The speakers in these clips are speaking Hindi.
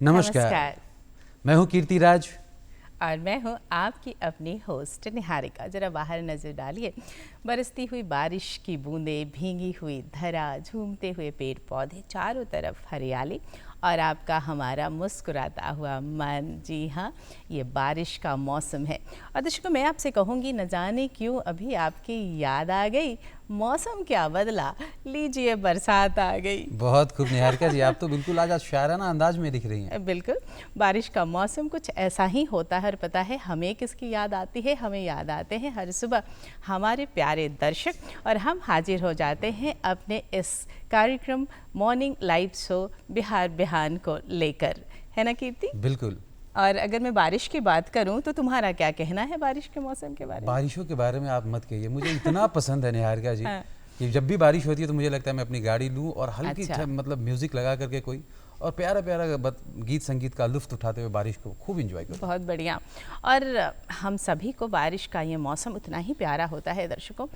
नमस्कार। नमस्कार। मैं हूँ कीर्तिराज। और मैं हूँ आपकी अपनी होस्ट निहारिका। जरा बाहर नज़र डालिए, बरसती हुई बारिश की बूंदें, भींगी हुई धरा, झूमते हुए पेड़ पौधे, चारों तरफ हरियाली और आपका हमारा मुस्कुराता हुआ मन। जी हाँ, ये बारिश का मौसम है। और दर्शकों, मैं आपसे कहूँगी, न जाने क्यों अभी आपकी याद आ गई, मौसम क्या बदला, लीजिए बरसात आ गई। बहुत खूब निहारिका जी, आप तो बिल्कुल आज शायराना अंदाज में दिख रही हैं। बिल्कुल, बारिश का मौसम कुछ ऐसा ही होता है। और पता है हमें किसकी याद आती है? हमें याद आते हैं हर सुबह हमारे प्यारे दर्शक। और हम हाजिर हो जाते हैं अपने इस कार्यक्रम मॉर्निंग लाइव शो बिहार बिहान को लेकर, है ना कीर्ति? बिल्कुल। और अगर मैं बारिश की बात करूं तो तुम्हारा क्या कहना है बारिश के मौसम के बारे में? बारिशों के बारे में आप मत कहिए, मुझे इतना पसंद है निहारिका जी हाँ। कि जब भी बारिश होती है तो मुझे लगता है मैं अपनी गाड़ी लूँ और हल्की अच्छा। मतलब म्यूजिक लगा करके कोई और प्यारा प्यारा गीत संगीत का लुत्फ उठाते हुए बारिश को खूब इंजॉय करूँ। बहुत बढ़िया। और हम सभी को बारिश का ये मौसम उतना ही प्यारा होता है दर्शकों,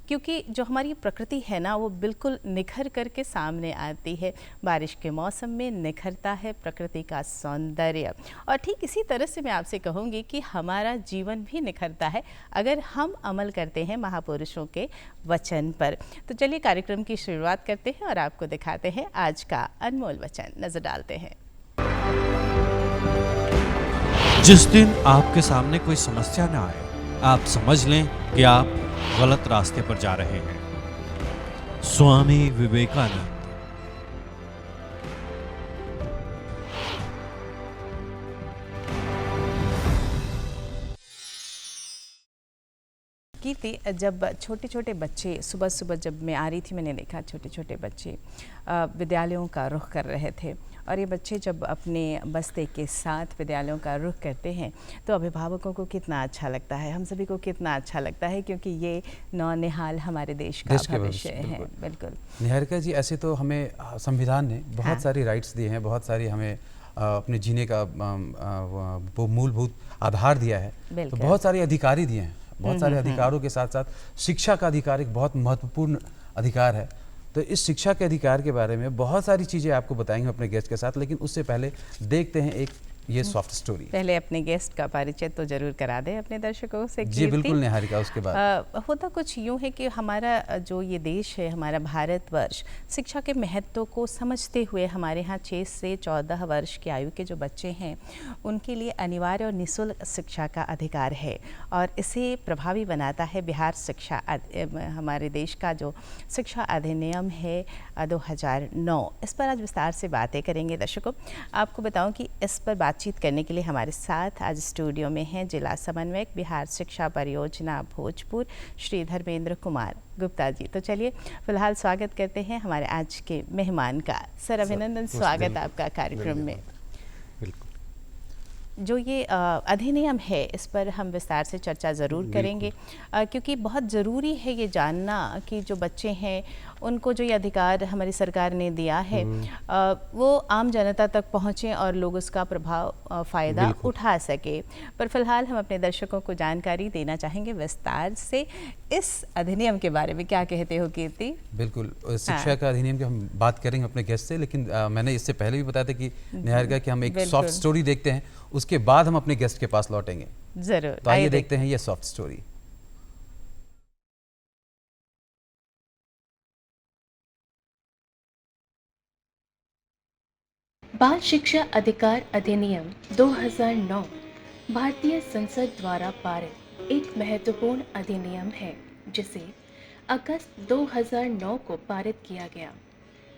क्योंकि जो हमारी प्रकृति है ना, वो बिल्कुल निखर करके सामने आती है। बारिश के मौसम में निखरता है प्रकृति का सौंदर्य। और ठीक इसी तरह से मैं आपसे कहूँगी कि हमारा जीवन भी निखरता है अगर हम अमल करते हैं महापुरुषों के वचन पर। तो चलिए कार्यक्रम की शुरुआत करते हैं और आपको दिखाते हैं आज का अनमोल वचन। नजर डालते हैं। जिस दिन आपके सामने कोई समस्या ना आए, आप समझ लें कि आप गलत रास्ते पर जा रहे हैं। स्वामी विवेकानंद। कीर्ति, जब छोटे छोटे बच्चे सुबह सुबह जब मैं आ रही थी, मैंने देखा छोटे छोटे बच्चे विद्यालयों का रुख कर रहे थे। और ये बच्चे जब अपने बस्ते के साथ विद्यालयों का रुख करते हैं तो अभिभावकों को कितना अच्छा लगता है, हम सभी को कितना अच्छा लगता है, क्योंकि ये नौनिहाल हमारे देश का भविष्य है। बिल्कुल निहारिका जी, ऐसे तो हमें संविधान ने बहुत सारी राइट्स दिए हैं, बहुत सारी हमें अपने जीने का वो मूलभूत आधार दिया है, तो बहुत सारे अधिकारी दिए हैं। बहुत सारे अधिकारों के साथ साथ शिक्षा का अधिकार एक बहुत महत्वपूर्ण अधिकार है। तो इस शिक्षा के अधिकार के बारे में बहुत सारी चीज़ें आपको बताएंगे अपने गेस्ट के साथ, लेकिन उससे पहले देखते हैं एक ये सॉफ्ट स्टोरी। पहले अपने गेस्ट का परिचय तो जरूर करा दें अपने दर्शकों से। जी बिल्कुल निहारिका, उसके बाद होता कुछ यूँ है कि हमारा जो ये देश है, हमारा भारतवर्ष, शिक्षा के महत्व को समझते हुए हमारे यहाँ 6 से 14 वर्ष की आयु के जो बच्चे हैं उनके लिए अनिवार्य और निःशुल्क शिक्षा का अधिकार है। और इसे प्रभावी बनाता है बिहार शिक्षा हमारे देश का जो शिक्षा अधिनियम है 2009। इस पर आज विस्तार से बातें करेंगे दर्शकों। आपको बताऊं कि इस पर बातचीत करने के लिए हमारे साथ आज स्टूडियो में हैं जिला समन्वयक बिहार शिक्षा परियोजना भोजपुर श्री धर्मेंद्र कुमार गुप्ता जी। तो चलिए फिलहाल स्वागत करते हैं हमारे आज के मेहमान का। सर अभिनंदन, स्वागत आपका कार्यक्रम में। जो ये अधिनियम है इस पर हम विस्तार से चर्चा ज़रूर करेंगे, क्योंकि बहुत ज़रूरी है ये जानना कि जो बच्चे हैं उनको जो ये अधिकार हमारी सरकार ने दिया है वो आम जनता तक पहुँचे और लोग उसका प्रभाव फ़ायदा उठा सके। पर फिलहाल हम अपने दर्शकों को जानकारी देना चाहेंगे विस्तार से इस अधिनियम के बारे में। क्या कहते हो कीर्ति? बिल्कुल, शिक्षा का अधिनियम की हम बात करेंगे अपने गेस्ट से, लेकिन मैंने इससे पहले भी बताया था कि निहारिका कि हम एक सॉफ्ट स्टोरी देखते हैं, उसके बाद हम अपने गेस्ट के पास लौटेंगे। जरूर, तो आइए देखते हैं ये सॉफ्ट स्टोरी। बाल शिक्षा अधिकार अधिनियम 2009 भारतीय संसद द्वारा पारित एक महत्वपूर्ण अधिनियम है, जिसे अगस्त 2009 को पारित किया गया।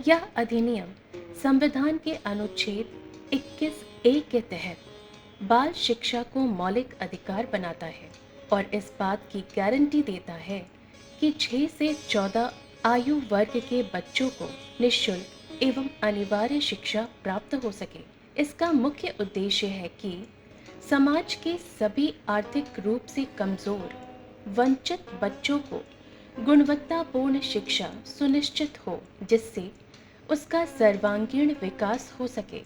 यह अधिनियम संविधान के अनुच्छेद 21A के तहत बाल शिक्षा को मौलिक अधिकार बनाता है और इस बात की गारंटी देता है कि 6 से 14 आयु वर्ग के बच्चों को निःशुल्क एवं अनिवार्य शिक्षा प्राप्त हो सके। इसका मुख्य उद्देश्य है कि समाज के सभी आर्थिक रूप से कमजोर वंचित बच्चों को गुणवत्तापूर्ण शिक्षा सुनिश्चित हो, जिससे उसका सर्वांगीण विकास हो सके।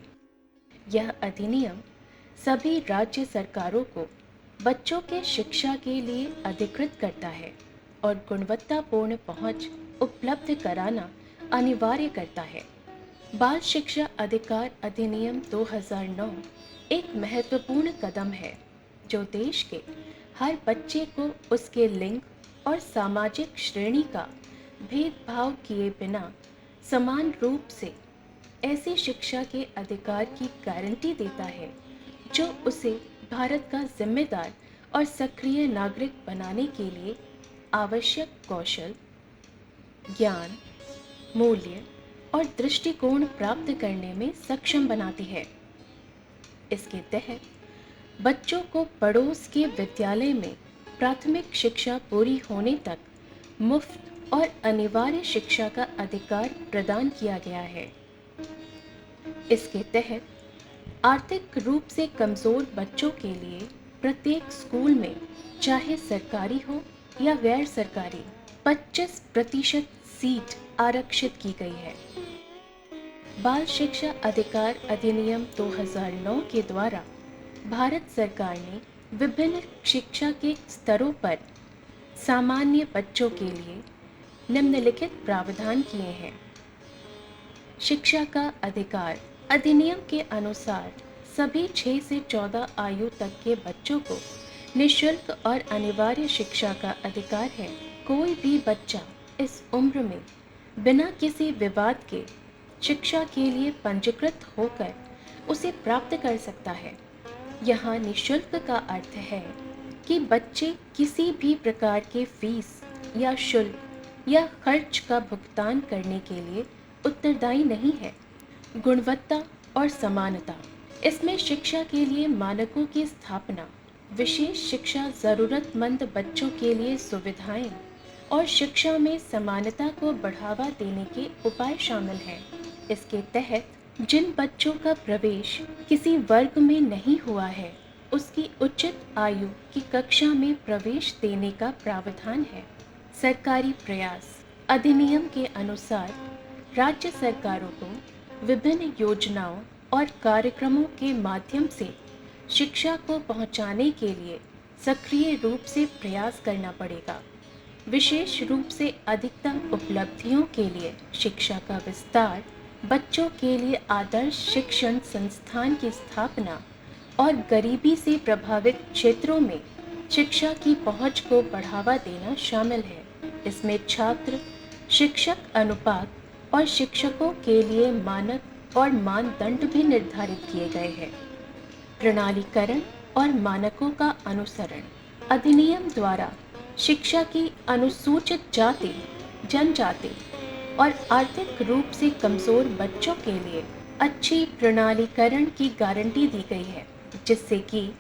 यह अधिनियम सभी राज्य सरकारों को बच्चों के शिक्षा के लिए अधिकृत करता है और गुणवत्तापूर्ण पहुंच उपलब्ध कराना अनिवार्य करता है। बाल शिक्षा अधिकार अधिनियम 2009 एक महत्वपूर्ण कदम है जो देश के हर बच्चे को उसके लिंग और सामाजिक श्रेणी का भेदभाव किए बिना समान रूप से ऐसी शिक्षा के अधिकार की गारंटी देता है जो उसे भारत का जिम्मेदार और सक्रिय नागरिक बनाने के लिए आवश्यक कौशल, ज्ञान, मूल्य और दृष्टिकोण प्राप्त करने में सक्षम बनाती है। इसके तहत बच्चों को पड़ोस के विद्यालय में प्राथमिक शिक्षा पूरी होने तक मुफ्त और अनिवार्य शिक्षा का अधिकार प्रदान किया गया है। इसके तहत आर्थिक रूप से कमज़ोर बच्चों के लिए प्रत्येक स्कूल में, चाहे सरकारी हो या गैर सरकारी, 25% सीट आरक्षित की गई है। बाल शिक्षा अधिकार अधिनियम 2009 के द्वारा भारत सरकार ने विभिन्न शिक्षा के स्तरों पर सामान्य बच्चों के लिए निम्नलिखित प्रावधान किए हैं। शिक्षा का अधिकार अधिनियम के अनुसार सभी 6 से 14 आयु तक के बच्चों को निःशुल्क और अनिवार्य शिक्षा का अधिकार है। कोई भी बच्चा इस उम्र में बिना किसी विवाद के शिक्षा के लिए पंजीकृत होकर उसे प्राप्त कर सकता है। यहाँ निःशुल्क का अर्थ है कि बच्चे किसी भी प्रकार के फीस या शुल्क या खर्च का भुगतान करने के लिए उत्तरदायी नहीं है। गुणवत्ता और समानता, इसमें शिक्षा के लिए मानकों की स्थापना, विशेष शिक्षा ज़रूरतमंद बच्चों के लिए सुविधाएं और शिक्षा में समानता को बढ़ावा देने के उपाय शामिल हैं। इसके तहत जिन बच्चों का प्रवेश किसी वर्ग में नहीं हुआ है, उसकी उचित आयु की कक्षा में प्रवेश देने का प्रावधान है। सरकारी प्रयास अधिनियम के अनुसार राज्य सरकारों को विभिन्न योजनाओं और कार्यक्रमों के माध्यम से शिक्षा को पहुंचाने के लिए सक्रिय रूप से प्रयास करना पड़ेगा। विशेष रूप से अधिकतम उपलब्धियों के लिए शिक्षा का विस्तार, बच्चों के लिए आदर्श शिक्षण संस्थान की स्थापना और गरीबी से प्रभावित क्षेत्रों में शिक्षा की पहुंच को बढ़ावा देना शामिल है। इसमें छात्र शिक्षक अनुपात और शिक्षकों के लिए मानक और मानदंड भी निर्धारित किए गए हैं। प्रणालीकरण और मानकों का अनुसरण अधिनियम द्वारा शिक्षा की अनुसूचित जाति, जनजाति और आर्थिक रूप से कमज़ोर बच्चों के लिए अच्छी प्रणालीकरण की गारंटी दी गई है, जिससे कि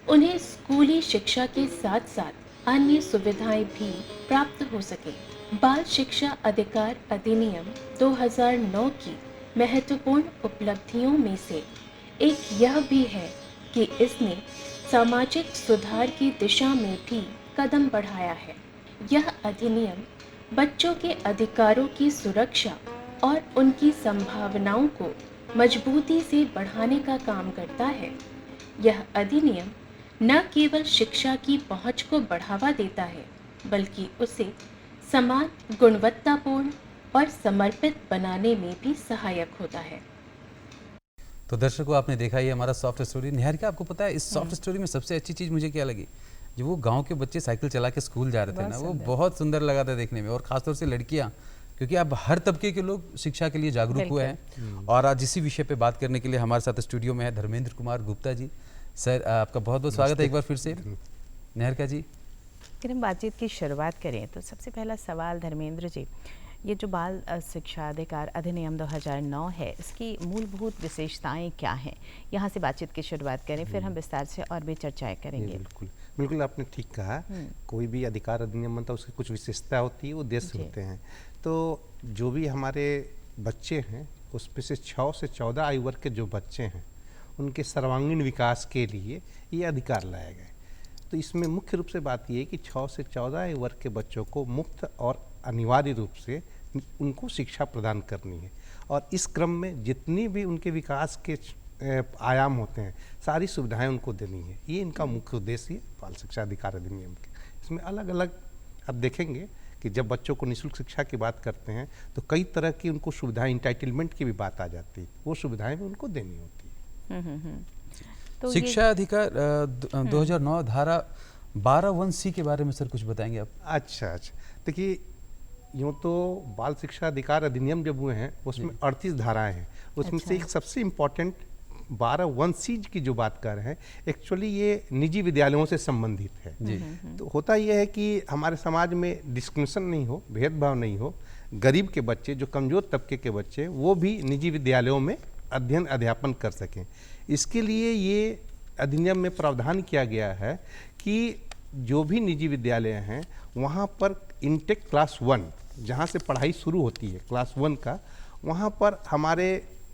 उन्हें स्कूली शिक्षा के साथ साथ अन्य सुविधाएं भी प्राप्त हो सके। बाल शिक्षा अधिकार अधिनियम 2009 की महत्वपूर्ण उपलब्धियों में से एक यह भी है कि इसने सामाजिक सुधार की दिशा में भी कदम बढ़ाया है। यह अधिनियम बच्चों के अधिकारों की सुरक्षा और उनकी संभावनाओं को मजबूती से बढ़ाने का काम करता है। यह अधिनियम न केवल शिक्षा की पहुंच को बढ़ावा देता है, बल्कि उसे समान, गुणवत्तापूर्ण और समर्पित बनाने में भी सहायक होता है। तो दर्शकों, आपने देखा ये हमारा सॉफ्ट स्टोरी। निहारिका, आपको पता है इस सॉफ्ट स्टोरी में सबसे अच्छी चीज़ मुझे क्या लगी? जो वो गांव के बच्चे साइकिल चला के स्कूल जा रहे थे ना, वो बहुत सुंदर लगा था देखने में। और खासतौर से लड़कियां, क्योंकि अब हर तबके के लोग शिक्षा के लिए जागरूक हुए हैं। और आज इसी विषय पे बात करने के लिए हमारे साथ स्टूडियो में है धर्मेंद्र कुमार गुप्ता जी। सर, आपका बहुत बहुत स्वागत है एक बार फिर से। निहारिका जी, अगर हम बातचीत की शुरुआत करें तो सबसे पहला सवाल धर्मेंद्र जी, ये जो बाल शिक्षा अधिकार अधिनियम 2009 है, इसकी मूलभूत विशेषताएं क्या हैं? यहाँ से बातचीत की शुरुआत करें, फिर हम विस्तार से और भी चर्चाएं करेंगे। बिल्कुल बिल्कुल, आपने ठीक कहा। कोई भी अधिकार अधिनियम बनता है, उसकी कुछ विशेषता होती है, उद्देश्य होते हैं। तो जो भी हमारे बच्चे हैं, उसमें से 6 से 14 आयु वर्ग के जो बच्चे हैं, उनके सर्वांगीण विकास के लिए ये अधिकार लाए गए। तो इसमें मुख्य रूप से बात ये है कि 6 से 14 आयु वर्ग के बच्चों को मुफ्त और अनिवार्य रूप से उनको शिक्षा प्रदान करनी है। और इस क्रम में जितनी भी उनके विकास के आयाम होते हैं, सारी सुविधाएं उनको देनी है। ये इनका मुख्य उद्देश्य है बाल शिक्षा अधिकार अधिनियम के। इसमें अलग अलग आप देखेंगे कि जब बच्चों को निःशुल्क शिक्षा की बात करते हैं तो कई तरह की उनको सुविधाएं, इंटाइटलमेंट की भी बात आ जाती है, वो सुविधाएं भी उनको देनी होती है। तो शिक्षा अधिकार 2009 धारा 12(1)(c) के बारे में सर कुछ बताएंगे आप? अच्छा, देखिए यूँ तो बाल शिक्षा अधिकार अधिनियम जब हुए हैं उसमें 38 धाराएं हैं, उसमें से एक सबसे इम्पॉर्टेंट 12(1)(c) की जो बात कर रहे हैं, एक्चुअली ये निजी विद्यालयों से संबंधित है जी। तो होता यह है कि हमारे समाज में डिस्क्रिमिनेशन नहीं हो, भेदभाव नहीं हो, गरीब के बच्चे, जो कमज़ोर तबके के बच्चे, वो भी निजी विद्यालयों में अध्ययन अध्यापन कर सकें। इसके लिए ये अधिनियम में प्रावधान किया गया है कि जो भी निजी विद्यालय हैं वहाँ पर इंटेक क्लास 1 जहाँ से पढ़ाई शुरू होती है, क्लास 1 का, वहाँ पर हमारे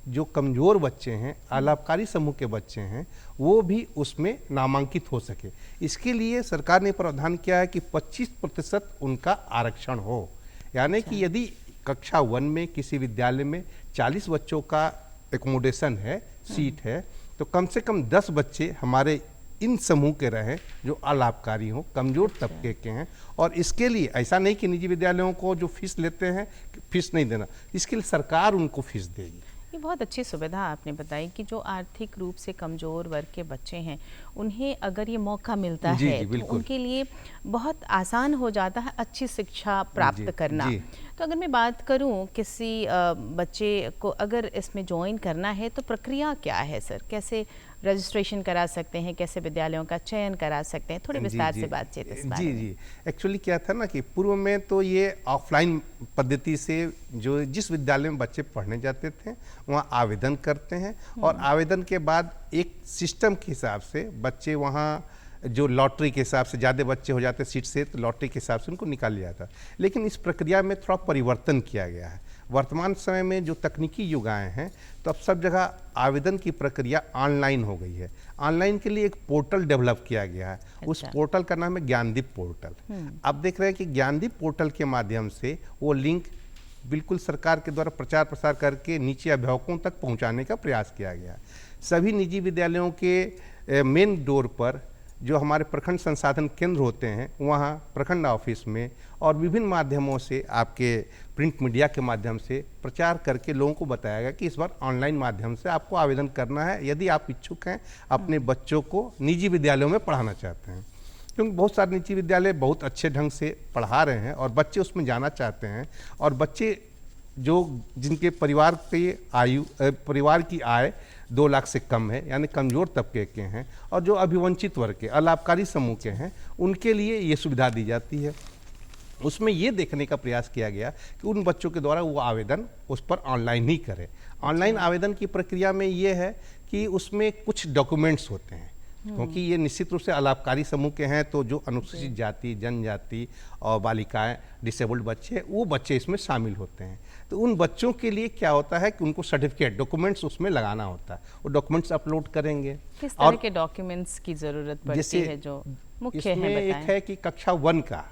जो कमज़ोर बच्चे हैं, अलाभकारी समूह के बच्चे हैं, वो भी उसमें नामांकित हो सके। इसके लिए सरकार ने प्रावधान किया है कि 25% उनका आरक्षण हो, यानी कि यदि कक्षा 1 में किसी विद्यालय में 40 बच्चों का एकोमोडेशन है, सीट है, तो कम से कम 10 बच्चे हमारे इन समूह के रहें जो अलाभकारी हों, कमज़ोर तबके के हैं। और इसके लिए ऐसा नहीं कि निजी विद्यालयों को जो फीस लेते हैं फीस नहीं देना, इसके लिए सरकार उनको फीस देगी। ये बहुत अच्छी सुविधा आपने बताई कि जो आर्थिक रूप से कमज़ोर वर्ग के बच्चे हैं उन्हें अगर ये मौका मिलता है तो उनके लिए बहुत आसान हो जाता है अच्छी शिक्षा प्राप्त करना। तो अगर मैं बात करूं किसी बच्चे को अगर इसमें ज्वाइन करना है तो प्रक्रिया क्या है सर? कैसे रजिस्ट्रेशन करा सकते हैं, कैसे विद्यालयों का चयन करा सकते हैं? थोड़े विस्तार से बातचीत इस बारे में। जी, एक्चुअली क्या था ना कि पूर्व में तो ये ऑफलाइन पद्धति से जो जिस विद्यालय में बच्चे पढ़ने जाते थे वहाँ आवेदन करते हैं और आवेदन के बाद एक सिस्टम के हिसाब से बच्चे वहाँ जो लॉटरी के हिसाब से ज़्यादा बच्चे हो जाते सीट से तो लॉटरी के हिसाब से उनको निकाल लिया जाता। लेकिन इस प्रक्रिया में थोड़ा परिवर्तन किया गया है। वर्तमान समय में जो तकनीकी युग आए हैं तो अब सब जगह आवेदन की प्रक्रिया ऑनलाइन हो गई है। ऑनलाइन के लिए एक पोर्टल डेवलप किया गया है। उस पोर्टल का नाम है ज्ञानदीप पोर्टल। आप देख रहे हैं कि ज्ञानदीप पोर्टल के माध्यम से वो लिंक बिल्कुल सरकार के द्वारा प्रचार प्रसार करके नीचे अभिभावकों तक पहुंचाने का प्रयास किया गया। सभी निजी विद्यालयों के मेन डोर पर जो हमारे प्रखंड संसाधन केंद्र होते हैं वहाँ प्रखंड ऑफिस में और विभिन्न माध्यमों से आपके प्रिंट मीडिया के माध्यम से प्रचार करके लोगों को बताया गया कि इस बार ऑनलाइन माध्यम से आपको आवेदन करना है यदि आप इच्छुक हैं अपने बच्चों को निजी विद्यालयों में पढ़ाना चाहते हैं। क्योंकि बहुत सारे निजी विद्यालय बहुत अच्छे ढंग से पढ़ा रहे हैं और बच्चे उसमें जाना चाहते हैं और बच्चे जो जिनके परिवार की आय 2 लाख से कम है यानी कमज़ोर तबके के हैं और जो अभिवंचित वर्ग के अलाभकारी समूह के हैं उनके लिए ये सुविधा दी जाती है। उसमें ये देखने का प्रयास किया गया कि उन बच्चों के द्वारा वो आवेदन उस पर ऑनलाइन ही करें। ऑनलाइन आवेदन की प्रक्रिया में ये है कि उसमें कुछ डॉक्यूमेंट्स होते हैं क्योंकि ये निश्चित रूप से अलाभकारी समूह के हैं तो जो अनुसूचित जाति, जनजाति और बालिकाएं, डिसेबल्ड बच्चे, वो बच्चे इसमें शामिल होते हैं। तो उन बच्चों के लिए क्या होता है कि उनको सर्टिफिकेट डॉक्यूमेंट्स उसमें लगाना होता है। वो डॉक्यूमेंट्स अपलोड करेंगे। किस तरह के डॉक्यूमेंट्स की जरूरत पड़ती है जो मुख्य है? बताएं। एक है कि कक्षा 1 का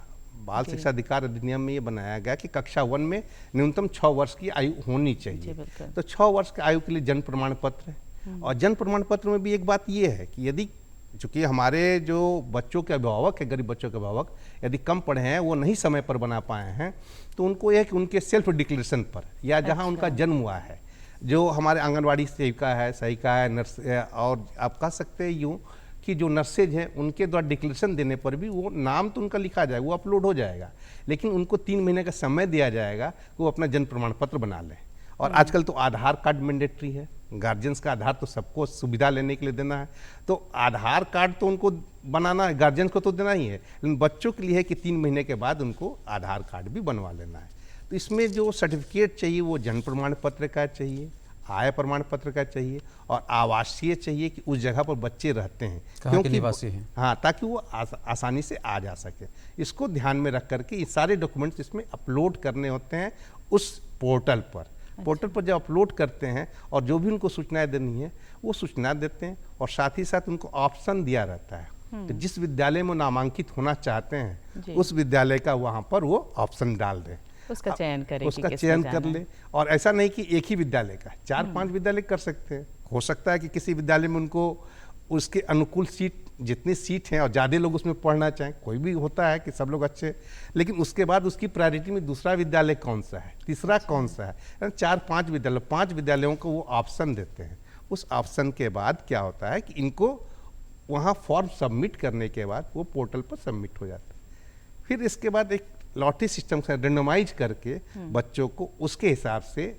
बाल शिक्षा अधिकार अधिनियम में ये बनाया गया कि कक्षा 1 में न्यूनतम 6 वर्ष की आयु होनी चाहिए। तो 6 वर्ष की आयु के लिए जन्म प्रमाण पत्र और जन्म प्रमाण पत्र में भी एक बात ये है कि यदि चूँकि हमारे जो बच्चों के अभिभावक है, गरीब बच्चों के अभिभावक यदि कम पढ़े हैं, वो नहीं समय पर बना पाए हैं, तो उनको यह है कि उनके सेल्फ डिक्लेरेशन पर या जहां उनका जन्म हुआ है, जो हमारे आंगनवाड़ी सेविका है, सहायिका है, नर्स और आप कह सकते हैं यूँ कि जो नर्सेज हैं उनके द्वारा डिक्लेरेशन देने पर भी वो नाम तो उनका लिखा जाएगा, वो अपलोड हो जाएगा, लेकिन उनको 3 महीने का समय दिया जाएगा कि वो अपना जन्म प्रमाण पत्र बना लें। और आजकल तो आधार कार्ड मैंडेटरी है, गार्जियंस का आधार तो सबको सुविधा लेने के लिए देना है, तो आधार कार्ड तो उनको बनाना है, गार्जियंस को तो देना ही है, लेकिन बच्चों के लिए है कि 3 महीने के बाद उनको आधार कार्ड भी बनवा लेना है। तो इसमें जो सर्टिफिकेट चाहिए वो जन्म प्रमाण पत्र का चाहिए, आय प्रमाण पत्र का चाहिए और आवासीय चाहिए कि उस जगह पर बच्चे रहते हैं, क्योंकि निवासी हैं। हाँ, ताकि वो आसानी से आ जा सके। इसको ध्यान में रख करके ये सारे डॉक्यूमेंट्स इसमें अपलोड करने होते हैं उस पोर्टल पर। पोर्टल पर जब अपलोड करते हैं और जो भी उनको सूचनाएं देनी है वो सूचना देते हैं और साथ ही साथ उनको ऑप्शन दिया रहता है कि जिस विद्यालय में नामांकित होना चाहते हैं उस विद्यालय का वहाँ पर वो ऑप्शन डाल दें, उसका चयन करें, उसका चयन कर ले। और ऐसा नहीं कि एक ही विद्यालय का, 4-5 विद्यालय कर सकते हैं। हो सकता है कि किसी विद्यालय में उनको उसके अनुकूल सीट जितनी सीट हैं और ज़्यादा लोग उसमें पढ़ना चाहें, कोई भी होता है कि सब लोग अच्छे, लेकिन उसके बाद उसकी प्रायोरिटी में दूसरा विद्यालय कौन सा है, तीसरा कौन सा है, 4-5 विद्यालय, 5 विद्यालयों को वो ऑप्शन देते हैं। उस ऑप्शन के बाद क्या होता है कि इनको वहाँ फॉर्म सबमिट करने के बाद वो पोर्टल पर सबमिट हो जाता है। फिर इसके बाद एक लॉटरी सिस्टम से रेंडमाइज करके बच्चों को उसके हिसाब से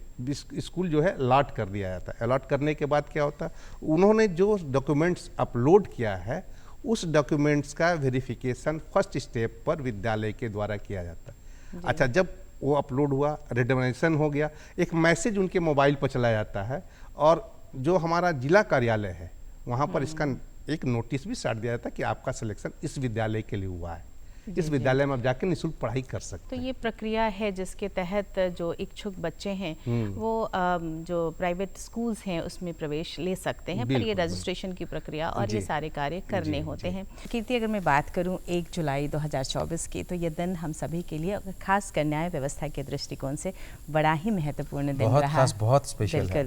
स्कूल जो है अलॉट कर दिया जाता है। अलॉट करने के बाद क्या होता है, उन्होंने जो डॉक्यूमेंट्स अपलोड किया है उस डॉक्यूमेंट्स का वेरिफिकेशन फर्स्ट स्टेप पर विद्यालय के द्वारा किया जाता है। अच्छा, जब वो अपलोड हुआ, रेंडमाइजेशन हो गया, एक मैसेज उनके मोबाइल पर चला जाता है और जो हमारा जिला कार्यालय है वहाँ पर इसका एक नोटिस भी साट दिया जाता है कि आपका सिलेक्शन इस विद्यालय के लिए हुआ है, इस विद्यालय में आप जाकर निःशुल्क पढ़ाई कर सकते हैं। तो ये प्रक्रिया है जिसके तहत जो इच्छुक बच्चे हैं वो जो प्राइवेट स्कूल्स हैं उसमें प्रवेश ले सकते हैं, पर ये रजिस्ट्रेशन की प्रक्रिया और ये सारे कार्य करने होते हैं। कीर्ति, अगर मैं बात करूं 1 जुलाई 2024 की, तो ये दिन हम सभी के लिए खासकर न्याय व्यवस्था के दृष्टिकोण से बड़ा ही महत्वपूर्ण दिन रहा। खास, बहुत स्पेशल है।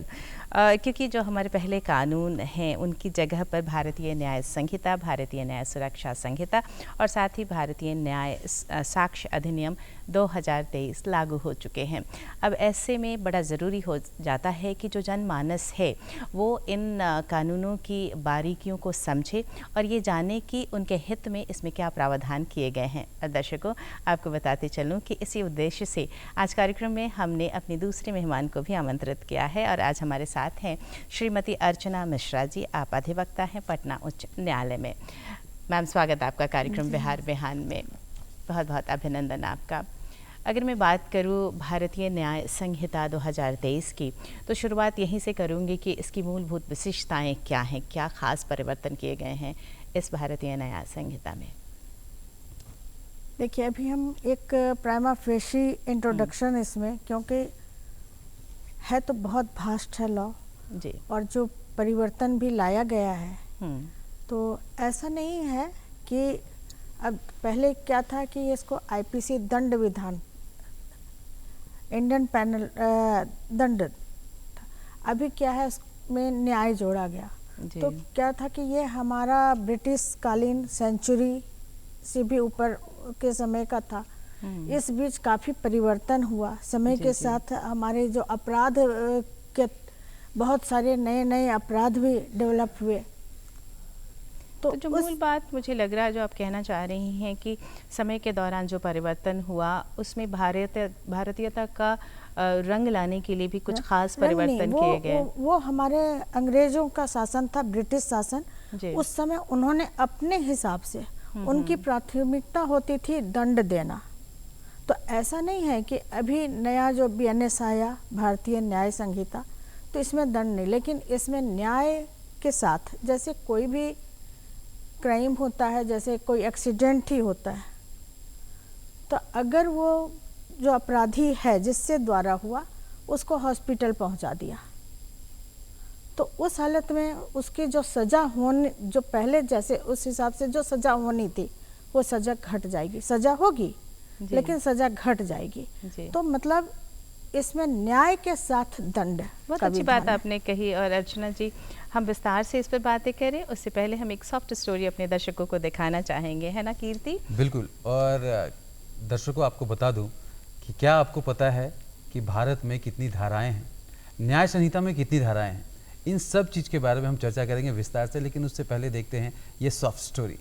क्योंकि जो हमारे पहले कानून हैं उनकी जगह पर भारतीय न्याय संहिता, भारतीय न्याय सुरक्षा संहिता और साथ ही भारतीय न्याय साक्ष्य अधिनियम 2023 लागू हो चुके हैं। अब ऐसे में बड़ा ज़रूरी हो जाता है कि जो जनमानस है वो इन कानूनों की बारीकियों को समझे और ये जाने कि उनके हित में इसमें क्या प्रावधान किए गए हैं। दर्शकों, आपको बताते चलूं कि इसी उद्देश्य से आज कार्यक्रम में हमने अपनी दूसरे मेहमान को भी आमंत्रित किया है और आज हमारे साथ हैं श्रीमती अर्चना मिश्रा जी। आप अधिवक्ता हैं पटना उच्च न्यायालय में। मैम, स्वागत आपका कार्यक्रम बिहार बिहान में। बहुत बहुत अभिनंदन आपका। अगर मैं बात करूं भारतीय न्याय संहिता 2023 की, तो शुरुआत यहीं से करूंगी कि इसकी मूलभूत विशेषताएं क्या हैं, क्या खास परिवर्तन किए गए हैं इस भारतीय न्याय संहिता में। देखिए, अभी हम एक प्राइमा फेशी इंट्रोडक्शन इसमें, क्योंकि है तो बहुत भास्ट है लॉ जी, और जो परिवर्तन भी लाया गया है, तो ऐसा नहीं है कि अब पहले क्या था कि इसको आईपीसी दंड विधान, इंडियन पैनल दंड था। अभी क्या है, इसमें न्याय जोड़ा गया। तो क्या था कि ये हमारा ब्रिटिश कालीन सेंचुरी से भी ऊपर के समय का था। इस बीच काफ़ी परिवर्तन हुआ समय के साथ। हमारे जो अपराध के बहुत सारे नए नए अपराध भी डेवलप हुए। तो जो मूल बात मुझे लग रहा है जो आप कहना चाह रही हैं कि समय के दौरान जो परिवर्तन हुआ उसमें भारतीयता का रंग लाने के लिए भी कुछ खास परिवर्तन किए गए। वो हमारे अंग्रेजों का शासन था, ब्रिटिश शासन। उस समय उन्होंने अपने हिसाब से, उनकी प्राथमिकता होती थी दंड देना। तो ऐसा नहीं है कि अभी नया जो BNS आया भारतीय न्याय संहिता, तो इसमें दंड नहीं, लेकिन इसमें न्याय के साथ जैसे कोई भी क्राइम होता है, जैसे कोई एक्सीडेंट ही होता है, तो अगर वो जो अपराधी है जिससे द्वारा हुआ उसको हॉस्पिटल पहुंचा दिया, तो उस हालत में उसकी जो सज़ा होनी, जो पहले जैसे उस हिसाब से जो सज़ा होनी थी वो सज़ा घट जाएगी। सज़ा होगी लेकिन सज़ा घट जाएगी। तो मतलब इसमें न्याय के साथ दंड। बहुत अच्छी बात आपने कही। और अर्चना जी, हम विस्तार से इस पर बातें करें उससे पहले हम एक सॉफ्ट स्टोरी अपने दर्शकों को दिखाना चाहेंगे, है ना कीर्ति? बिल्कुल। और दर्शकों, आपको बता दूं कि क्या आपको पता है कि भारत में कितनी धाराएं हैं, न्याय संहिता में कितनी धाराएं हैं? इन सब चीज़ के बारे में हम चर्चा करेंगे विस्तार से, लेकिन उससे पहले देखते हैं ये सॉफ्ट स्टोरी।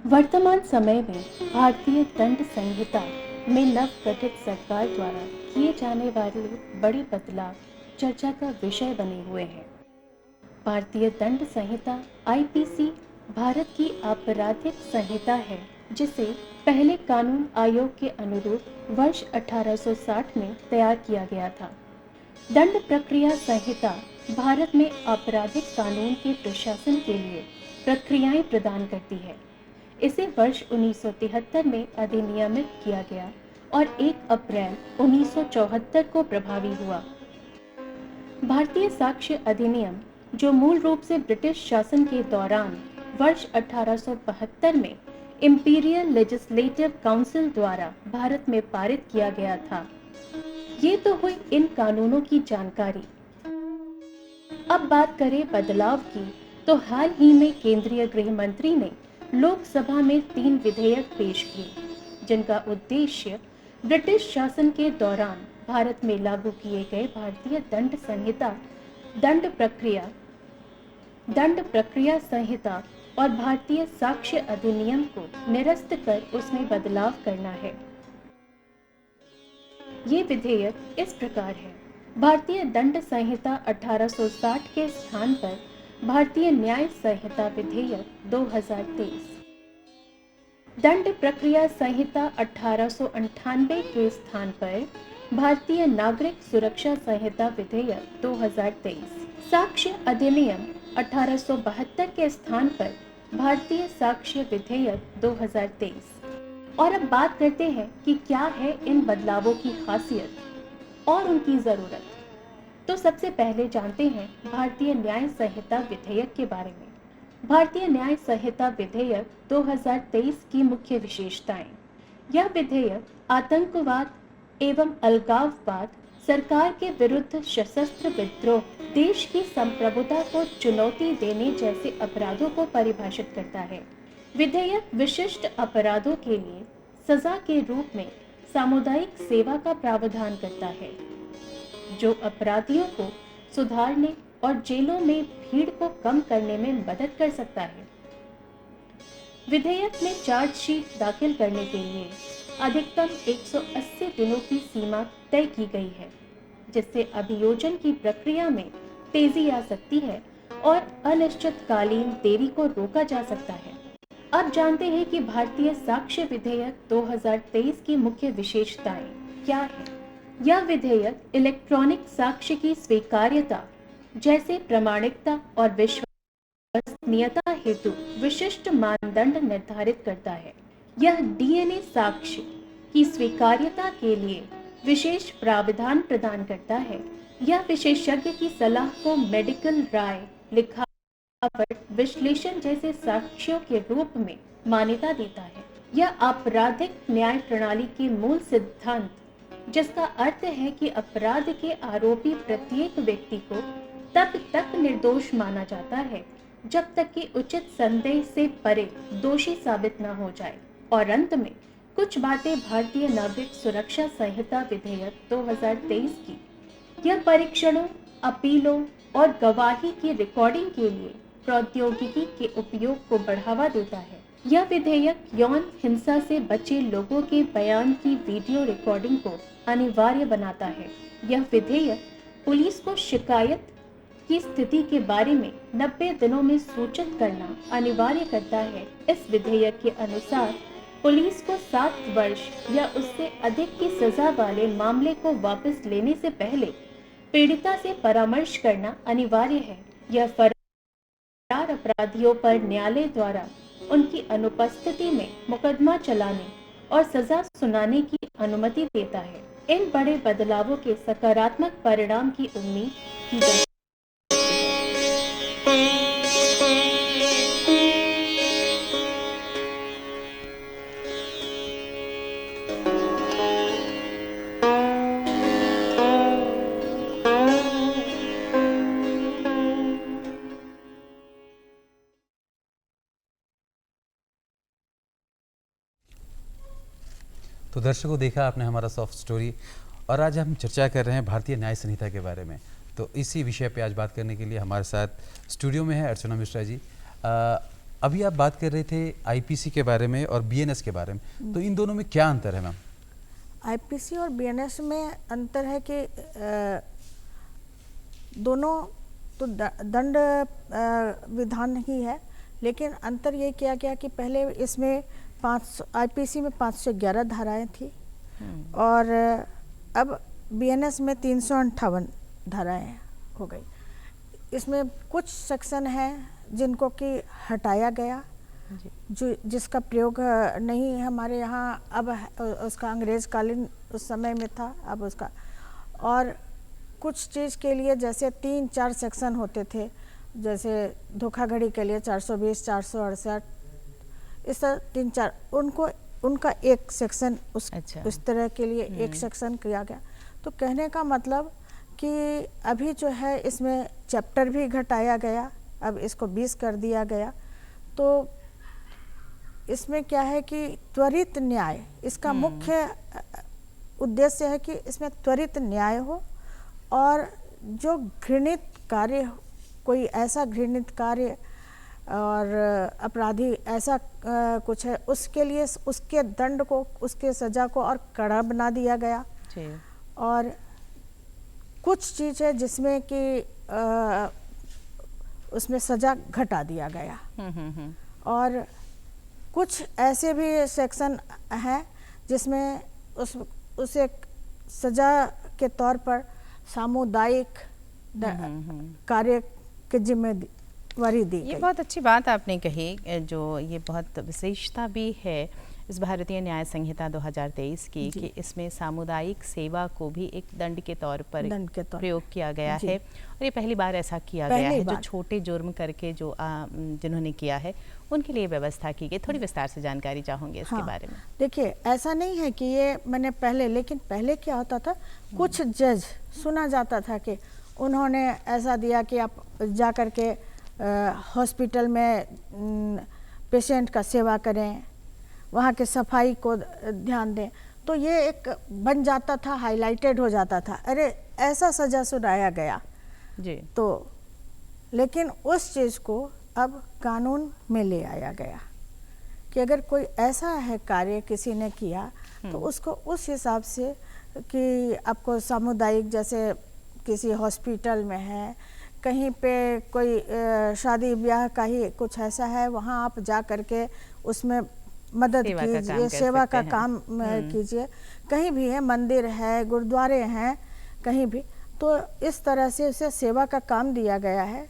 वर्तमान समय में भारतीय दंड संहिता में नवगठित सरकार द्वारा किए जाने वाले बड़े बदलाव चर्चा का विषय बने हुए हैं। भारतीय दंड संहिता IPC भारत की आपराधिक संहिता है, जिसे पहले कानून आयोग के अनुरूप वर्ष 1860 में तैयार किया गया था। दंड प्रक्रिया संहिता भारत में आपराधिक कानून के प्रशासन के लिए प्रक्रियाएं प्रदान करती है। इसे वर्ष 1973 में अधिनियमित किया गया और 1 अप्रैल 1974 को प्रभावी हुआ। भारतीय साक्ष्य अधिनियम, जो मूल रूप से ब्रिटिश शासन के दौरान वर्ष 1872 में इंपीरियल लेजिस्लेटिव काउंसिल द्वारा भारत में पारित किया गया था। ये तो हुई इन कानूनों की जानकारी। अब बात करें बदलाव की, तो हाल ही में केंद्रीय गृह मंत्री ने लोकसभा में 3 विधेयक पेश किए, जिनका उद्देश्य ब्रिटिश शासन के दौरान भारत में लागू किए गए भारतीय दंड संहिता, दंड प्रक्रिया संहिता और भारतीय साक्ष्य अधिनियम को निरस्त कर उसमें बदलाव करना है। ये विधेयक इस प्रकार है। भारतीय दंड संहिता 1860 के स्थान पर भारतीय न्याय संहिता विधेयक 2023, दंड प्रक्रिया संहिता 1898 के स्थान पर भारतीय नागरिक सुरक्षा संहिता विधेयक 2023, साक्ष्य अधिनियम 1872 के स्थान पर भारतीय साक्ष्य विधेयक 2023। और अब बात करते हैं कि क्या है इन बदलावों की खासियत और उनकी ज़रूरत। तो सबसे पहले जानते हैं भारतीय न्याय संहिता विधेयक के बारे में। भारतीय न्याय संहिता विधेयक 2023 की मुख्य विशेषताएं। यह विधेयक आतंकवाद एवं अलगाववाद, सरकार के विरुद्ध सशस्त्र विद्रोह, देश की संप्रभुता को चुनौती देने जैसे अपराधों को परिभाषित करता है। विधेयक विशिष्ट अपराधों के लिए सजा के रूप में सामुदायिक सेवा का प्रावधान करता है, जो अपराधियों को सुधारने और जेलों में भीड़ को कम करने में मदद कर सकता है। विधेयक में चार्जशीट दाखिल करने के लिए अधिकतम 180 दिनों की सीमा तय की गई है, जिससे अभियोजन की प्रक्रिया में तेजी आ सकती है और अनिश्चितकालीन देरी को रोका जा सकता है। अब जानते हैं कि भारतीय साक्ष्य विधेयक 2023 की मुख्य विशेषताएं क्या है। यह विधेयक इलेक्ट्रॉनिक साक्ष्य की स्वीकार्यता जैसे प्रामाणिकता और विश्वसनीयता हेतु विशिष्ट मानदंड निर्धारित करता है। यह डीएनए साक्ष्य की स्वीकार्यता के लिए विशेष प्रावधान प्रदान करता है। यह विशेषज्ञ की सलाह को मेडिकल राय, लिखावट, विश्लेषण जैसे साक्ष्यों के रूप में मान्यता देता है। यह आपराधिक न्याय प्रणाली के मूल सिद्धांत, जिसका अर्थ है कि अपराध के आरोपी प्रत्येक व्यक्ति को तब तक निर्दोष माना जाता है जब तक कि उचित संदेह से परे दोषी साबित न हो जाए। और अंत में कुछ बातें भारतीय नागरिक सुरक्षा संहिता विधेयक 2023 की। यह परीक्षणों, अपीलों और गवाही की रिकॉर्डिंग के लिए प्रौद्योगिकी के उपयोग को बढ़ावा देता है। यह विधेयक यौन हिंसा से बचे लोगों के बयान की वीडियो रिकॉर्डिंग को अनिवार्य बनाता है। यह विधेयक पुलिस को शिकायत की स्थिति के बारे में 90 दिनों में सूचित करना अनिवार्य करता है। इस विधेयक के अनुसार पुलिस को 7 वर्ष या उससे अधिक की सजा वाले मामले को वापस लेने से पहले पीड़िता से परामर्श करना अनिवार्य है। यह फरार अपराधियों पर न्यायालय द्वारा उनकी अनुपस्थिति में मुकदमा चलाने और सजा सुनाने की अनुमति देता है। इन बड़े बदलावों के सकारात्मक परिणाम की उम्मीद की जाती है। तो दर्शकों, देखा आपने हमारा सॉफ्ट स्टोरी, और आज हम चर्चा कर रहे हैं भारतीय न्याय संहिता के बारे में। तो इसी विषय पे आज बात करने के लिए हमारे साथ स्टूडियो में है अर्चना मिश्रा जी। अभी आप बात कर रहे थे आईपीसी के बारे में और बीएनएस के बारे में, तो इन दोनों में क्या अंतर है मैम? आईपीसी और बीएनएस में अंतर है कि दोनों तो दंड विधान ही है, लेकिन अंतर ये किया गया कि पहले इसमें आईपीसी में 511 धाराएं थी और अब बीएनएस में 358 धाराएं हो गई। इसमें कुछ सेक्शन हैं जिनको कि हटाया गया, जो जिसका प्रयोग नहीं हमारे यहाँ अब, उसका अंग्रेज कालीन उस समय में था, अब उसका, और कुछ चीज़ के लिए जैसे 3-4 सेक्शन होते थे, जैसे धोखाधड़ी के लिए 420, 468, इस तरह 3-4 उनको उनका एक सेक्शन उस तरह के लिए एक सेक्शन किया गया। तो कहने का मतलब कि अभी जो है इसमें चैप्टर भी घटाया गया, अब इसको 20 कर दिया गया। तो इसमें क्या है कि त्वरित न्याय इसका मुख्य उद्देश्य है कि इसमें त्वरित न्याय हो, और जो घृणित कार्य, कोई ऐसा घृणित कार्य और अपराधी ऐसा कुछ है, उसके लिए उसके दंड को, उसके सज़ा को और कड़ा बना दिया गया। और कुछ चीज़ है जिसमें कि उसमें सज़ा घटा दिया गया। और कुछ ऐसे भी सेक्शन हैं जिसमें उसे सज़ा के तौर पर सामुदायिक कार्य की जिम्मेदारी दी गई। ये बहुत अच्छी बात आपने कही, जो ये बहुत विशेषता भी है इस भारतीय न्याय संहिता 2023 की, कि इसमें सामुदायिक सेवा को भी एक दंड के तौर पर प्रयोग किया गया है। और ये पहली बार ऐसा किया गया है, जो छोटे जुर्म करके जो जिन्होंने किया है उनके लिए व्यवस्था की गई। थोड़ी विस्तार से जानकारी चाहूँगी इसके बारे में। देखिए, ऐसा नहीं है कि ये मैंने पहले, लेकिन पहले क्या होता था, कुछ जज सुना जाता था कि उन्होंने ऐसा दिया कि आप जा कर के हॉस्पिटल में पेशेंट का सेवा करें, वहाँ के सफाई को ध्यान दें। तो ये एक बन जाता था, हाईलाइटेड हो जाता था, अरे ऐसा सज़ा सुनाया गया जी। तो लेकिन उस चीज़ को अब कानून में ले आया गया कि अगर कोई ऐसा है कार्य किसी ने किया तो उसको उस हिसाब से कि आपको सामुदायिक, जैसे किसी हॉस्पिटल में है, कहीं पे कोई शादी ब्याह का ही कुछ ऐसा है, वहाँ आप जा कर के उसमें मदद कीजिए, सेवा का काम कीजिए। कहीं भी है, मंदिर है, गुरुद्वारे हैं, कहीं भी, तो इस तरह से उसे सेवा का काम दिया गया है।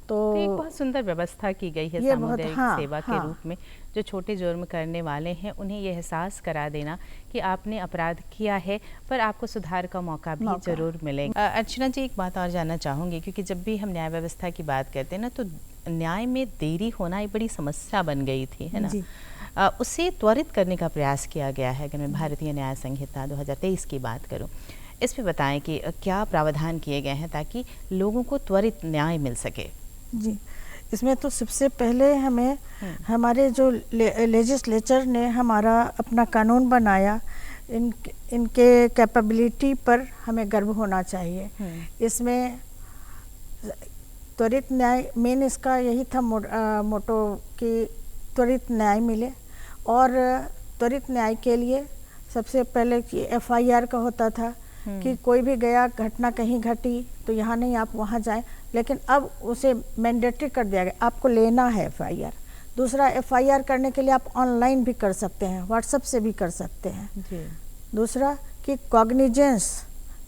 तो एक बहुत सुंदर व्यवस्था की गई है सामुदायिक सेवा के रूप में। जो छोटे जुर्म करने वाले हैं उन्हें यह एहसास करा देना कि आपने अपराध किया है, पर आपको सुधार का मौका भी जरूर मिलेगा। अर्चना जी, एक बात और जानना चाहूँगी, क्योंकि जब भी हम न्याय व्यवस्था की बात करते हैं ना, तो न्याय में देरी होना एक बड़ी समस्या बन गई थी, है ना। उसे त्वरित करने का प्रयास किया गया है। अगर मैं भारतीय न्याय संहिता 2023 की बात करूँ, इस पे बताएं कि क्या प्रावधान किए गए हैं ताकि लोगों को त्वरित न्याय मिल सके। जी, इसमें तो सबसे पहले हमें हमारे जो लेजिस्लेचर ने हमारा अपना कानून बनाया, इनके कैपेबिलिटी पर हमें गर्व होना चाहिए। इसमें त्वरित न्याय, मेन इसका यही था मोटो कि त्वरित न्याय मिले। और त्वरित न्याय के लिए सबसे पहले कि FIR का होता था कि कोई भी गया, घटना कहीं घटी तो यहाँ नहीं, आप वहाँ जाएं, लेकिन अब उसे मैंडेटरी कर दिया गया, आपको लेना है FIR। दूसरा, FIR करने के लिए आप ऑनलाइन भी कर सकते हैं, व्हाट्सएप से भी कर सकते हैं जी। दूसरा कि कॉग्निजेंस,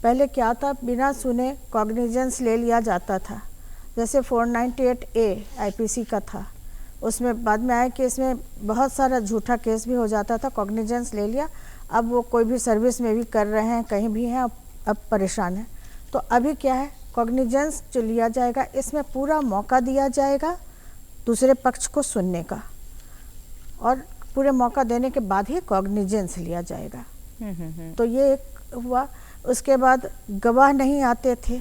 पहले क्या था, बिना सुने कॉग्निजेंस ले लिया जाता था, जैसे 498A IPC का था, उसमें बाद में आया कि इसमें बहुत सारा झूठा केस भी हो जाता था, कॉग्निजेंस ले लिया। अब वो कोई भी सर्विस में भी कर रहे हैं, कहीं भी हैं, अब परेशान हैं। तो अभी क्या है, कॉग्निजेंस जो लिया जाएगा, इसमें पूरा मौका दिया जाएगा दूसरे पक्ष को सुनने का, और पूरे मौका देने के बाद ही कॉग्निजेंस लिया जाएगा। तो ये एक हुआ। उसके बाद गवाह नहीं आते थे,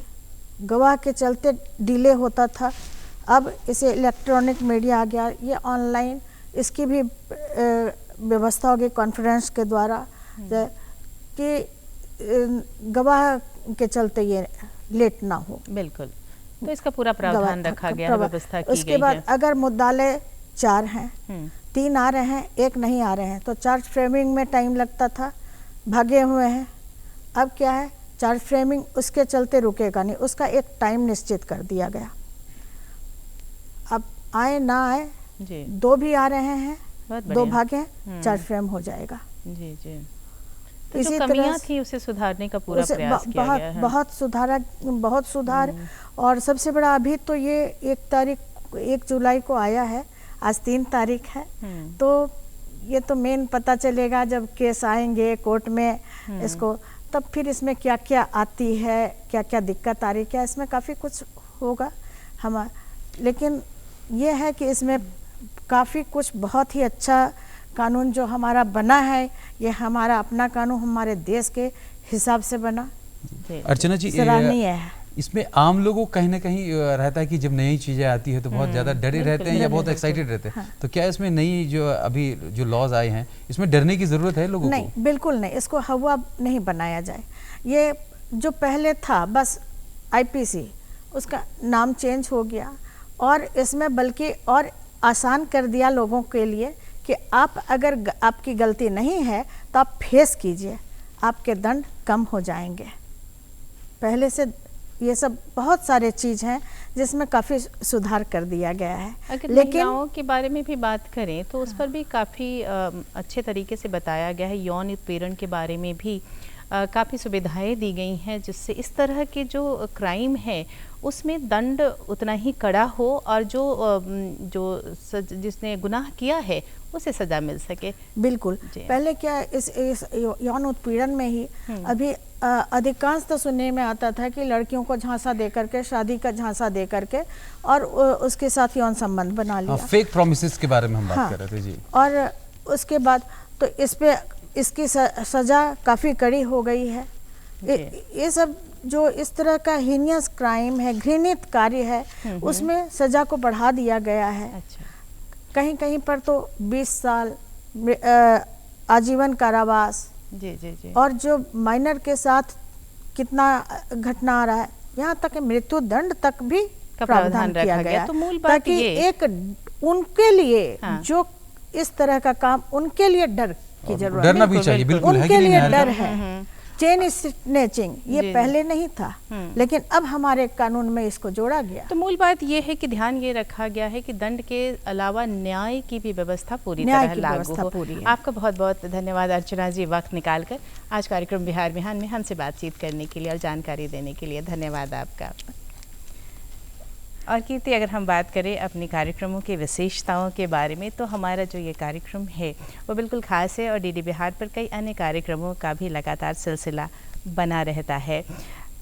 गवाह के चलते डिले होता था। अब इसे इलेक्ट्रॉनिक मीडिया आ गया, ये ऑनलाइन, इसकी भी व्यवस्था होगी कॉन्फ्रेंस के द्वारा, कि गवाह के चलते ये लेट ना हो। बिल्कुल, तो इसका पूरा प्रावधान रखा गया है, व्यवस्था की गई है। उसके बाद अगर मुद्दालय 4 हैं, 3 आ रहे हैं, 1 नहीं आ रहे हैं, तो चार्ज फ्रेमिंग में टाइम लगता था, भागे हुए हैं। अब क्या है, चार्ज फ्रेमिंग उसके चलते रुकेगा नहीं, उसका एक टाइम निश्चित कर दिया गया। अब आए ना आए जी, 2 भी आ रहे हैं, 2 भागे, चार्ज फ्रेम हो जाएगा जी जी। तो इसी जो कमियां थी उसे सुधारने का पूरा प्रयास किया गया है। बहुत सुधार। और सबसे बड़ा अभी तो ये 1 जुलाई को आया है, आज 3 तारीख है, तो ये तो मेन पता चलेगा जब केस आएंगे कोर्ट में इसको, तब फिर इसमें क्या क्या आती है, क्या क्या दिक्कत आ रही, क्या इसमें काफ़ी कुछ होगा लेकिन ये है कि इसमें काफ़ी कुछ बहुत ही अच्छा कानून जो हमारा बना है, ये हमारा अपना कानून हमारे देश के हिसाब से बना। अर्चना जी, सराहनीय है। इसमें आम लोगों को कहीं ना कहीं रहता है कि जब नई चीज़ें आती है तो बहुत ज़्यादा डरे रहते हैं या बहुत एक्साइटेड रहते हैं। तो क्या इसमें नई जो अभी जो लॉज आए हैं, इसमें डरने की ज़रूरत है लोगों को? नहीं, बिल्कुल नहीं, इसको हवा नहीं बनाया जाए। ये जो पहले था बस आईपीसी, उसका नाम चेंज हो गया और इसमें बल्कि और आसान कर दिया लोगों के लिए कि आप अगर आपकी गलती नहीं है तो आप फेस कीजिए, आपके दंड कम हो जाएंगे। पहले से ये सब बहुत सारे चीज़ हैं जिसमें काफ़ी सुधार कर दिया गया है। अगर महिलाओं के बारे में भी बात करें तो उस पर भी काफ़ी अच्छे तरीके से बताया गया है। यौन उत्पीड़न के बारे में भी काफ़ी सुविधाएं दी गई हैं, जिससे इस तरह के जो क्राइम है उसमें दंड उतना ही कड़ा हो और जिसने गुनाह किया है उसे सज़ा मिल सके। बिल्कुल। पहले क्या इस यौन उत्पीड़न में ही अभी अधिकांश तो सुनने में आता था कि लड़कियों को झांसा दे करके, शादी का झांसा दे करके और उसके साथ यौन संबंध बना लिया। फेक प्रॉमिसेस के बारे में हम बात कर रहे थे जी। और उसके बाद तो इसकी सज़ा काफ़ी कड़ी हो गई है। ये सब जो इस तरह का हीनियस क्राइम है, घृणित कार्य है, उसमें सज़ा को बढ़ा दिया गया है। अच्छा। कहीं कहीं पर तो 20 साल आजीवन कारावास। जी जी जी। और जो माइनर के साथ कितना घटना आ रहा है, यहाँ तक मृत्यु दंड तक भी प्रावधान किया गया। तो मूल बात ताकि एक उनके लिए जो इस तरह का काम, उनके लिए डर की जरूरत, डरना भी चाहिए, बिल्कुल उनके लिए डर है। चेन स्नैचिंग ये पहले नहीं था, लेकिन अब हमारे कानून में इसको जोड़ा गया। तो मूल बात ये है कि ध्यान ये रखा गया है कि दंड के अलावा न्याय की भी व्यवस्था पूरी तरह लागू हो। आपका बहुत बहुत धन्यवाद अर्चना जी, वक्त निकालकर आज कार्यक्रम बिहार बिहान में हमसे बातचीत करने के लिए और जानकारी देने के लिए धन्यवाद आपका। और कीर्ति, अगर हम बात करें अपने कार्यक्रमों की विशेषताओं के बारे में, तो हमारा जो ये कार्यक्रम है वो बिल्कुल खास है और डीडी बिहार पर कई अन्य कार्यक्रमों का भी लगातार सिलसिला बना रहता है।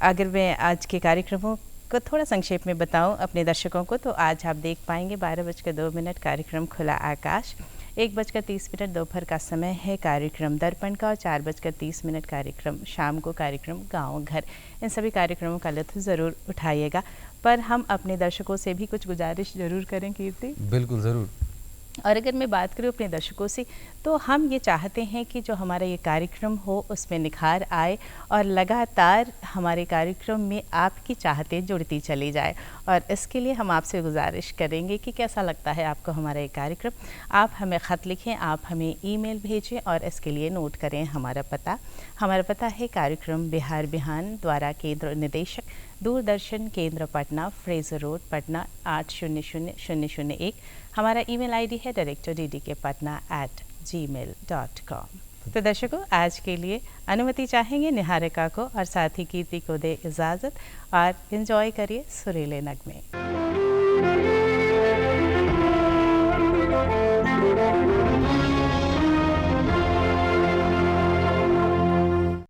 अगर मैं आज के कार्यक्रमों को थोड़ा संक्षेप में बताऊं अपने दर्शकों को, तो आज आप देख पाएंगे 12:02 कार्यक्रम खुला आकाश, 1:30 दोपहर का समय है कार्यक्रम दर्पण का, और 4:30 कार्यक्रम शाम को कार्यक्रम गाँव घर। इन सभी कार्यक्रमों का लुत्फ ज़रूर उठाइएगा। पर हम अपने दर्शकों से भी कुछ गुजारिश ज़रूर करें कीर्ति। बिल्कुल ज़रूर। और अगर मैं बात करूँ अपने दर्शकों से, तो हम ये चाहते हैं कि जो हमारा ये कार्यक्रम हो उसमें निखार आए और लगातार हमारे कार्यक्रम में आपकी चाहतें जुड़ती चली जाए। और इसके लिए हम आपसे गुजारिश करेंगे कि कैसा लगता है आपको हमारा ये कार्यक्रम। आप हमें ख़त लिखें, आप हमें ईमेल भेजें और इसके लिए नोट करें हमारा पता। हमारा पता है कार्यक्रम बिहार बिहान द्वारा केंद्र निदेशक दूरदर्शन केंद्र पटना, फ्रेजर रोड पटना 800001। हमारा ईमेल आईडी है directorddkpatna@gmail.com। तो दर्शकों, आज के लिए अनुमति चाहेंगे निहारिका को और साथ ही कीर्ति को दे इजाज़त और एंजॉय करिए सुरीले नगमे।